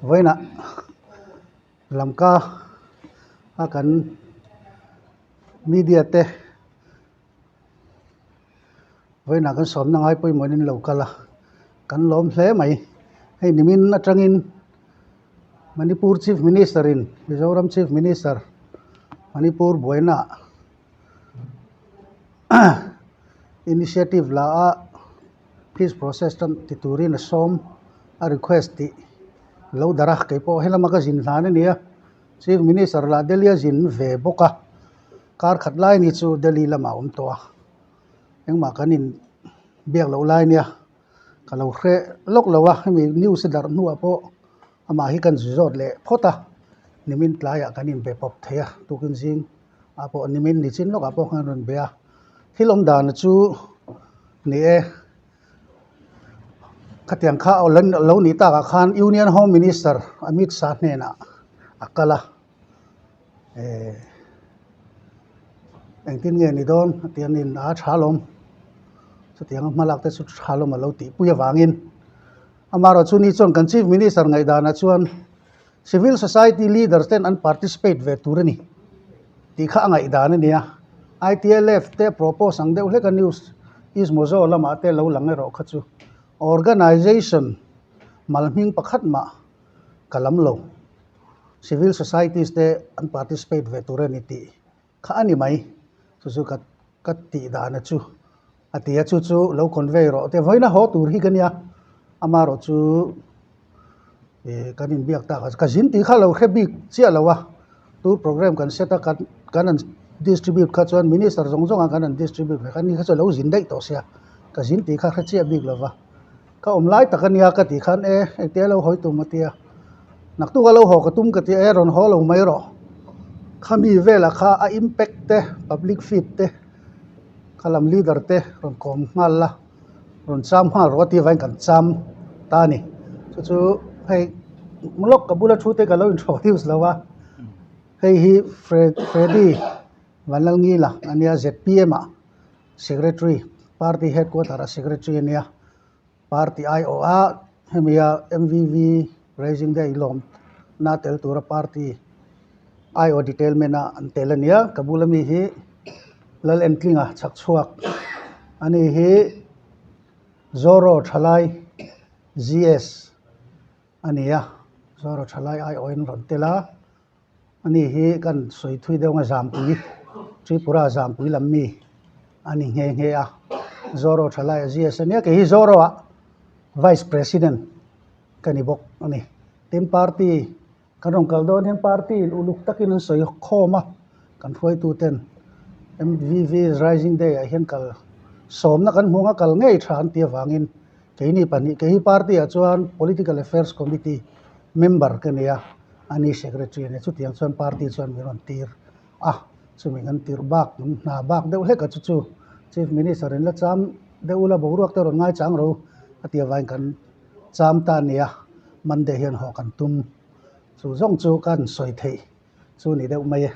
với nè làm ca cần media te với nè cần sớm năng ai bơi mới nên lâu cả là cần lom thế mày hay nimin atrangin Manipur Chief Minister in Mizoram Chief Minister Manipur buena initiative la peace process tan titurin som a request ti lo darah ke po hela maka jin thane nia Chief Minister la Delhi jin ve boka kar khatlai ni chu Delhi lama to engma kanin biak lo lai nia kalau kre lok lawa mi news dar nu apo ama hi kan zot le phota nimin tlaya kanin be pop thea tukin jing apo nimin ni chin lok apo khan bea hilom dan chu ni e khatiang kha olan lo ni ta ka khan Union Home Minister Amit Shah ne na akala engtin nge ni don tianin a thalom tiang malak te su thalom lo ti puya wangin amaro chu ni chon kan Chief Minister ngai dana chuan civil society leaders ten an participate ve turani ti kha ngai dana nia ITLF te propose ang deuh leka news is mozo lama te lo lang ero khachu organization malming pakhat ma kalam lo civil societies te an participate ve turani ti kha ani mai chu kat ti dana chu atia chu lo convey ro te voina ho tur hi kania amaro chu kanin biak ta ka jin ti kha lo khe big chia lawa tur program kan seta kan distribute kha chuan minister zonga kan distribute kan ni kha lo jin dei to sia ka jin ti kha chia big lawa ka omlai takania ka ti khan te lo hoi tu matia naktu ga lo ho ka tum ka ti ron ho lo mai ro khami vela kha a impact te public feed te khalam leader te ron kom ngal la ron cham ha ro ti vain kan cham ta ni chu hei mulok ka bula thu te ka lo introduce lawa hei hi Freddy Vanalngi la ania ZPM a secretary party headquarter a secretary ania party IO a hemia MVV raising the ilom na tel tura party IO detail mena antelania kabulami hi lal entlinga chakchuak ani hi Zoro Thalai GS ania Zoro Thalai IO in rontela ani hi kan soi thui deunga jampui Tripura jampui lammi ani nge a Zoro Thalai GS ania ke hi Zoro a vice president kanibok ani tim party kanong kaldonian party uluk takin soi khoma kan foi tu ten MVV rising day a hian kal somna kan hunga kal ngei than tia wangin keini pani ke hi party a chuan political affairs committee member kania ani secretary ne chu tiang chuan party chuan miron tir chumi kan tir bak na bak deuh hleka chu chief minister in la cham deula boruak te ron ngai chang ro atia wain kan cham ta nia mande hian ho kan tum chu zong chu kan soi thei chu ni deuh mai